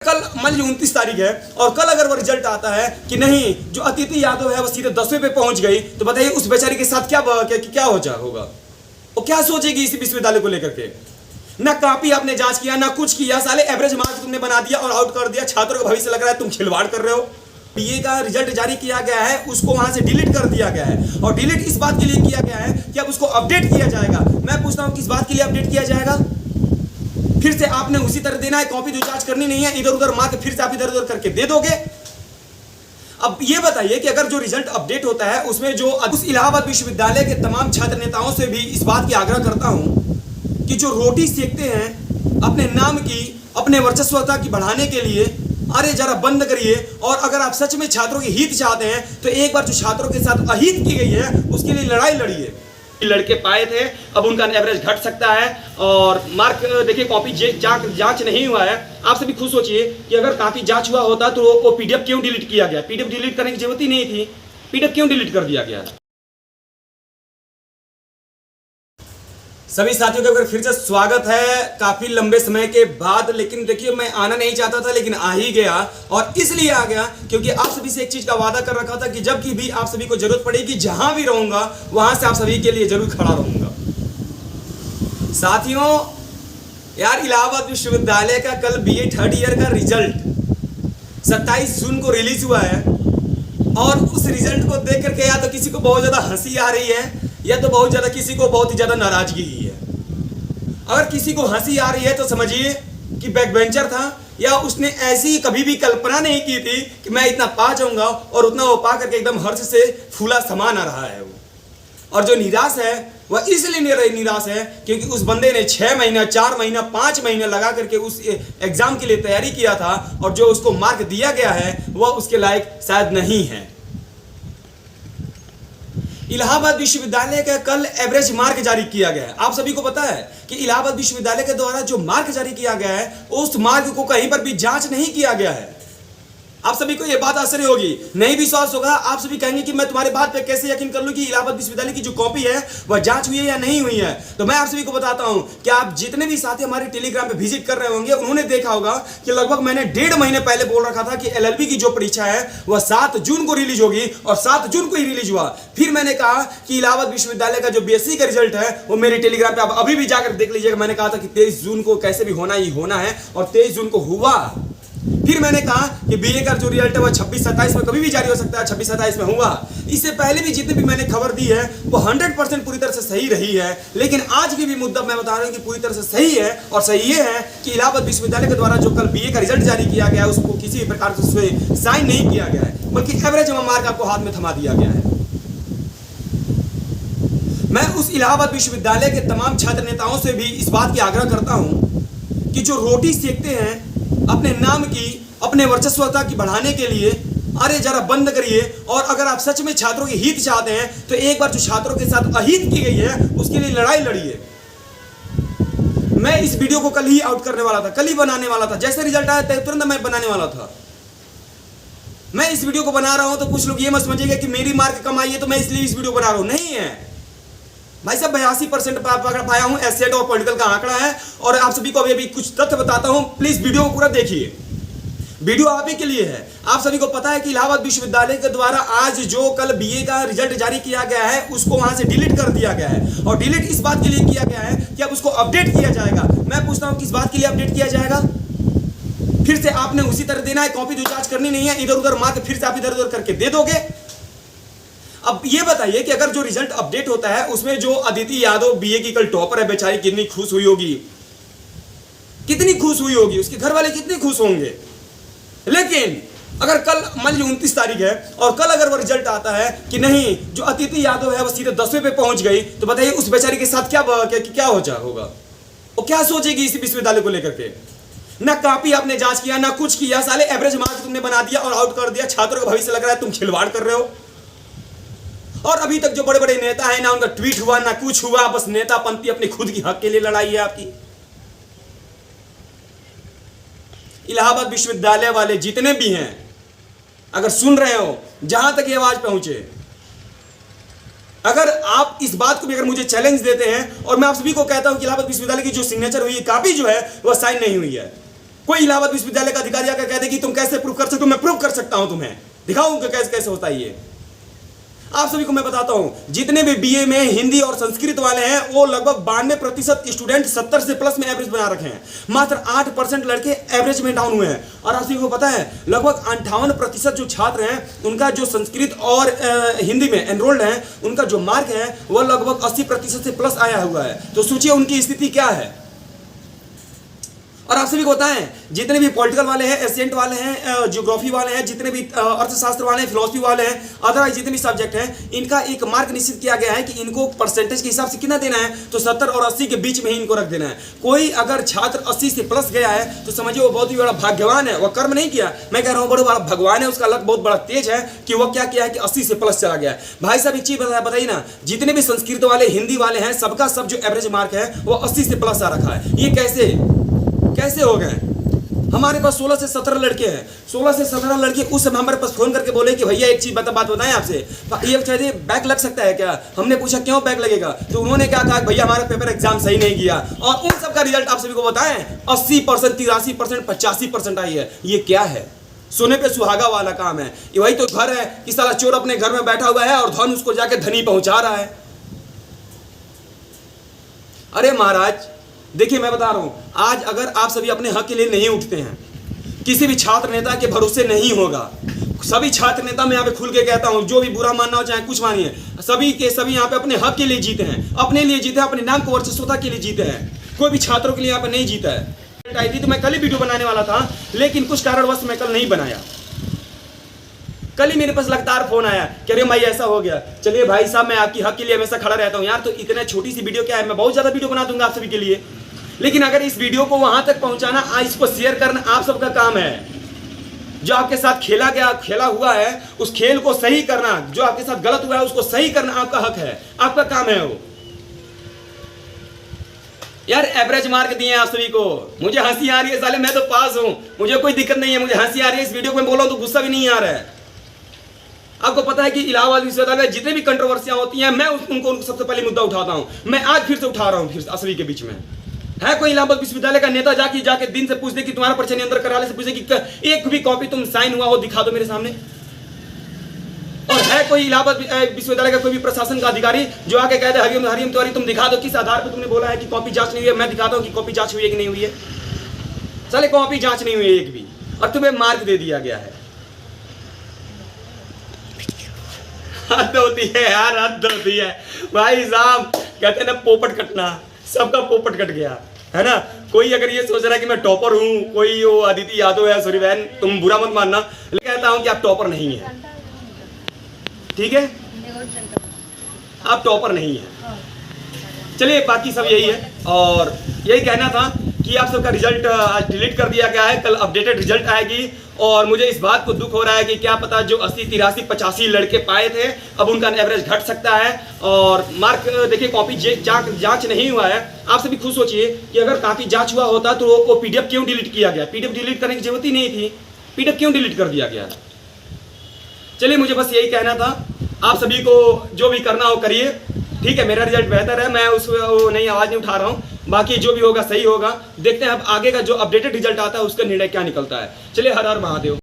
कल मान लीजिए 29 तारीख है और कल अगर वो रिजल्ट आता है कि नहीं जो अतिथि यादव है वो सीधे 10वें पे पहुंच गई, तो बताइए उस बेचारी के साथ क्या होगा। वो क्या सोचेगी इसी विश्वविद्यालय को लेकर के। ना कॉपी आपने जांच किया, ना कुछ किया, साले एवरेज मार्क तुमने बना दिया और आउट कर दिया। छात्रों का भविष्य लग रहा है तुम खिलवाड़ कर रहे हो। बीए का रिजल्ट जारी किया गया है, उसको वहां से डिलीट कर दिया गया है और डिलीट इस बात के लिए किया गया है कि अब उसको अपडेट किया जाएगा। मैं पूछता हूं किस बात के लिए अपडेट किया जाएगा। फिर से आपने उसी तरह देना है, कॉपी जो जांच करनी नहीं है, इधर उधर मार्क फिर से आप इधर उधर करके दे दोगे। अब ये बताइए कि अगर जो रिजल्ट अपडेट होता है उसमें जो उस इलाहाबाद विश्वविद्यालय के तमाम छात्र नेताओं से भी इस बात की आग्रह करता हूं कि जो रोटी सेकते हैं अपने नाम की, अपने वर्चस्वता की बढ़ाने के लिए, अरे जरा बंद करिए। और अगर आप सच में छात्रों के हित चाहते हैं तो एक बार जो छात्रों के साथ अहित की गई है उसके लिए लड़ाई लड़िए। लड़के पाए थे, अब उनका एवरेज घट सकता है और मार्क देखिए कॉपी जांच नहीं हुआ है। आप सभी खुद सोचिए कि अगर कॉपी जांच हुआ होता तो वो पीडीएफ क्यों डिलीट किया गया। पीडीएफ डिलीट करने की जरूरत ही नहीं थी, पीडीएफ क्यों डिलीट कर दिया गया। सभी साथियों का फिर से स्वागत है काफी लंबे समय के बाद। लेकिन देखिए मैं आना नहीं चाहता था लेकिन आ ही गया, और इसलिए आ गया क्योंकि आप सभी से एक चीज का वादा कर रखा था कि जब की भी आप सभी को जरूरत पड़ेगी, जहां भी रहूंगा वहां से आप सभी के लिए जरूर खड़ा रहूंगा। साथियों यार, इलाहाबाद विश्वविद्यालय का कल बीए थर्ड ईयर का रिजल्ट 27 जून को रिलीज हुआ है और उस रिजल्ट को देख करके या तो किसी को बहुत ज्यादा हंसी आ रही है या तो बहुत ज्यादा किसी को बहुत ही ज्यादा नाराजगी ही है। अगर किसी को हंसी आ रही है तो समझिए कि बैक बेंचर था या उसने ऐसी कभी भी कल्पना नहीं की थी कि मैं इतना पा जाऊंगा, और उतना वो पा करके एकदम हर्ष से फूला समान आ रहा है वो। और जो निराश है वह इसलिए निराश है क्योंकि उस बंदे ने 6 महीना 4 महीना 5 महीने लगा करके उस एग्जाम के लिए तैयारी किया था और जो उसको मार्क दिया गया है वह उसके लायक शायद नहीं है। इलाहाबाद विश्वविद्यालय का कल एवरेज मार्क जारी किया गया है। आप सभी को पता है कि इलाहाबाद विश्वविद्यालय के द्वारा जो मार्क जारी किया गया है उस मार्क को कहीं पर भी जांच नहीं किया गया है। आप सभी को यह बात आश्चर्य होगी, नहीं विश्वास होगा। आप सभी कहेंगे कि मैं तुम्हारी बात पे कैसे यकीन कर लूं कि इलाहाबाद विश्वविद्यालय की जो कॉपी है वह जांच हुई है या नहीं हुई है। तो मैं आप सभी को बताता हूं कि आप जितने भी साथी हमारे टेलीग्राम पे विजिट कर रहे होंगे उन्होंने देखा होगा कि लगभग मैंने 1.5 महीने पहले बोल रखा था कि एलएलबी की जो परीक्षा है वह 7 जून को रिलीज होगी और 7 जून को ही रिलीज हुआ। फिर मैंने कहा कि इलाहाबाद विश्वविद्यालय का जो बीएससी का रिजल्ट है वो मेरे टेलीग्राम पे आप अभी भी जाकर देख लीजिएगा। मैंने कहा था कि 23 जून को कैसे भी होना ही होना है और 23 जून को हुआ। फिर मैंने कहा कि बीए का जो रिजल्ट है वो 26-27 में कभी भी जारी हो सकता है, 26-27 में हुआ। इससे पहले भी जितने भी मैंने खबर दी है वो 100% पूरी तरह से सही रही है। लेकिन आज की भी मुद्दा मैं बता रहा हूं कि पूरी तरह से सही है, और सही ये है कि इलाहाबाद विश्वविद्यालय के द्वारा जो कल बीए का रिजल्ट जारी किया गया है उसको किसी भी प्रकार से उसमें साइन नहीं किया गया है, बल्कि एवरेज मार्क आपको हाथ में थमा दिया गया है। मैं उस इलाहाबाद विश्वविद्यालय के तमाम छात्र नेताओं से भी इस बात की आग्रह करता हूं कि जो रोटी सेकते हैं अपने नाम की, अपने वर्चस्वता की बढ़ाने के लिए, अरे जरा बंद करिए। और अगर आप सच में छात्रों के हित चाहते हैं तो एक बार जो छात्रों के साथ अहित की गई है उसके लिए लड़ाई लड़िए। मैं इस वीडियो को कल ही आउट करने वाला था, कल ही बनाने वाला था। जैसे रिजल्ट आया तुरंत मैं बनाने वाला था। मैं इस वीडियो को बना रहा हूं तो कुछ लोग ये मत समझिएगा कि मेरी मार्क कम आई है तो मैं इसलिए इस वीडियो बना रहा हूं, नहीं है भाई साहब। 82% पकड़ पाया हूं, एसेट और पॉलिटिकल का आंकड़ा है। और आप सभी को अभी कुछ तथ्य बताता हूं, प्लीज वीडियो को पूरा देखिए। वीडियो आप ही के लिए है। आप सभी को पता है कि इलाहाबाद विश्वविद्यालय के द्वारा आज जो कल बीए का रिजल्ट जारी किया गया है उसको वहां से डिलीट कर दिया गया है और डिलीट इस बात के लिए किया गया है कि अब उसको अपडेट किया जाएगा। मैं पूछता हूं किस बात के लिए अपडेट किया जाएगा। फिर से आपने उसी तरह देना है, कॉपी जो जांच करनी नहीं है, इधर उधर मार्क फिर से आप इधर उधर करके दे दोगे। अब ये बताइए कि अगर जो रिजल्ट अपडेट होता है उसमें जो अदिति यादव बीए की कल टॉपर है, बेचारी कितनी खुश हुई होगी, कितनी खुश हुई होगी, उसके घर वाले कितने खुश होंगे। लेकिन अगर कल मान लीजिए 29 तारीख है और कल अगर वो रिजल्ट आता है कि नहीं जो अतिथि यादव है वो सीधे 10वें पे पहुंच गई, तो बताइए उस बेचारी के साथ क्या होगा। वो क्या सोचेगी इसी विश्वविद्यालय को लेकर के। ना कॉपी आपने जांच किया, ना कुछ किया, साले एवरेज मार्क तुमने बना दिया और आउट कर दिया। छात्रों का भविष्य लग रहा है तुम खिलवाड़ कर रहे हो। और अभी तक जो बड़े बड़े नेता हैं ना उनका ट्वीट हुआ ना कुछ हुआ, बस नेतापंथी अपने खुद की हक के लिए लड़ाई है आपकी। इलाहाबाद विश्वविद्यालय वाले जितने भी हैं अगर सुन रहे हो, जहां तक ये आवाज पहुंचे, अगर आप इस बात को भी अगर मुझे चैलेंज देते हैं और मैं आप सभी को कहता हूं कि इलाहाबाद विश्वविद्यालय की जो सिग्नेचर हुई है, कॉपी जो है वह साइन नहीं हुई है, कोई इलाहाबाद विश्वविद्यालय का अधिकारी आकर कह दे कि तुम कैसे प्रूव कर सकते हो, मैं प्रूव कर सकता हूं, तुम्हें दिखाऊं कि कैसे कैसे होता है ये। आप सभी को मैं बताता हूं, जितने भी बीए में हिंदी और संस्कृत वाले हैं वो लगभग 92% स्टूडेंट 70 से प्लस में एवरेज बना रखे हैं। मात्र 8% लड़के एवरेज में डाउन हुए हैं। और आप सभी को पता है लगभग 58% जो छात्र हैं उनका जो संस्कृत और हिंदी में एनरोल्ड हैं उनका जो मार्क है वह लगभग 80% से प्लस आया हुआ है। तो सोचिए उनकी स्थिति क्या है। और आप सभी को बताएं, जितने भी पॉलिटिकल वाले हैं, एसेंट वाले हैं, ज्योग्राफी वाले हैं, जितने भी अर्थशास्त्र वाले हैं, फिलोसफी वाले हैं, अदरवाइज जितने भी सब्जेक्ट हैं, इनका एक मार्क निश्चित किया गया है कि इनको परसेंटेज के हिसाब से कितना देना है, तो 70 और 80 के बीच में ही इनको रख देना है। कोई अगर छात्र 80 से प्लस गया है तो समझिए वो बहुत ही बड़ा भाग्यवान है, वह कर्म नहीं किया, मैं कह रहा हूँ बड़ा बड़ा भगवान है, उसका लक बहुत बड़ा तेज है कि वह क्या किया है कि 80 से प्लस चला गया है। भाई साहब एक चीज बताइए ना, जितने भी संस्कृत वाले, हिंदी वाले हैं, सबका सब जो एवरेज मार्क है वो 80 से प्लस आ रखा है। ये कैसे हो गए? हमारे पास 16 से 17 लड़के हैं, 16 से 17 लड़के उस समय हमारे पास फोन करके बोले कि भैया एक चीज बात बताएं आपसे, ये चाहिए बैक लग सकता है क्या? हमने पूछा क्यों बैक लगेगा? तो उन्होंने क्या कहा, भैया हमारा पेपर एग्जाम सही नहीं किया। और उन सब का रिजल्ट आप सभी को बताएं 80%, 83%, 85% आई है। ये क्या है? सोने पे सुहागा वाला काम है। ये वही तो घर है कि साला चोर अपने घर में बैठा हुआ है और धन उसको जाके धनी पहुंचा रहा है। अरे महाराज देखिए मैं बता रहा हूं, आज अगर आप सभी अपने हक के लिए नहीं उठते हैं, किसी भी छात्र नेता के भरोसे नहीं होगा। सभी छात्र नेता मैं यहाँ पे खुल के कहता हूं, जो भी बुरा मानना हो चाहे कुछ मानिए, सभी के सभी यहाँ पे अपने हक के लिए जीते हैं, अपने लिए जीते हैं, अपने नाम को वर्चस्वता के लिए जीते हैं। कोई भी छात्रों के लिए यहाँ पे नहीं जीता है। आई थी तो मैं कल ही वीडियो बनाने वाला था, लेकिन कुछ कारणवश मैं कल नहीं बनाया। कल ही मेरे पास लगातार फोन आया कि अरे भाई ऐसा हो गया। चलिए भाई साहब, मैं आपकी हक के लिए हमेशा खड़ा रहता हूँ यार। तो इतने छोटी सी वीडियो क्या है, मैं बहुत ज्यादा वीडियो बना दूंगा आप सभी के लिए, लेकिन अगर इस वीडियो को वहां तक पहुंचाना, इसको शेयर करना आप सबका काम है। जो आपके साथ खेला हुआ है उस खेल को सही करना, जो आपके साथ गलत हुआ है उसको सही करना आपका हक है, आपका काम है वो। यार एवरेज मार्क दिए आप सभी को, मुझे हंसी आ रही है साले, मैं तो पास हूं, मुझे कोई दिक्कत नहीं है, मुझे हंसी आ रही है। इस वीडियो को मैं बोला तो गुस्सा भी नहीं आ रहा है। आपको पता है कि इलाहाबाद विश्वविद्यालय में जितने भी कंट्रोवर्सियां होती हैं मैं उनको सबसे पहले मुद्दा उठाता हूं। मैं आज फिर से उठा रहा हूं, फिर असली के बीच में है कोई इलाहाबाद विश्वविद्यालय का नेता जाके दिन से पूछ दे कि तुम्हारा पर्चा नियंत्रण कार्यालय से पूछे कि एक भी कॉपी तुम साइन हुआ हो दिखा दो मेरे सामने। और है कोई इलाहाबाद विश्वविद्यालय का कोई भी प्रशासन का अधिकारी जो आके कहते हैं हरिओम तिवारी तुम दिखा दो किस आधार पर तुमने बोला है कि कॉपी जांच नहीं हुई है, मैं दिखाता हूं कि कॉपी जांच हुई है कि नहीं हुई है। चले कॉपी जांच नहीं हुई है एक भी, और तुम्हें मार्क दे दिया गया है। हद होती है यार, हद होती है भाई साहब। कहते हैं ना पोपट कटना, सबका पोपट कट गया है ना। कोई अगर ये सोच रहा है कि मैं टॉपर हूं, कोई वो अदिति यादव है, सॉरी बहन तुम बुरा मत मानना, लेकिन कहता हूं कि आप टॉपर नहीं है, ठीक है, आप टॉपर नहीं है। चलिए बाकी सब यही है, और यही कहना था कि आप सबका रिजल्ट आज डिलीट कर दिया गया है, कल अपडेटेड रिजल्ट आएगी। और मुझे इस बात को दुख हो रहा है कि क्या पता जो 80, 83, 85 लड़के पाए थे अब उनका एवरेज घट सकता है। और मार्क देखिए कॉपी जांच नहीं हुआ है। आप सभी खुद सोचिए कि अगर कॉपी जांच हुआ होता तो वो पीडीएफ क्यों डिलीट किया गया? पीडीएफ डिलीट करने की जरूरत ही नहीं थी, पीडीएफ क्यों डिलीट कर दिया गया? चलिए मुझे बस यही कहना था, आप सभी को जो भी करना हो करिए, ठीक है। मेरा रिजल्ट बेहतर है, मैं उसको नहीं आवाज नहीं उठा रहा हूँ, बाकी जो भी होगा सही होगा। देखते हैं अब आगे का जो अपडेटेड रिजल्ट आता है उसका निर्णय क्या निकलता है। चलिए हर हर महादेव।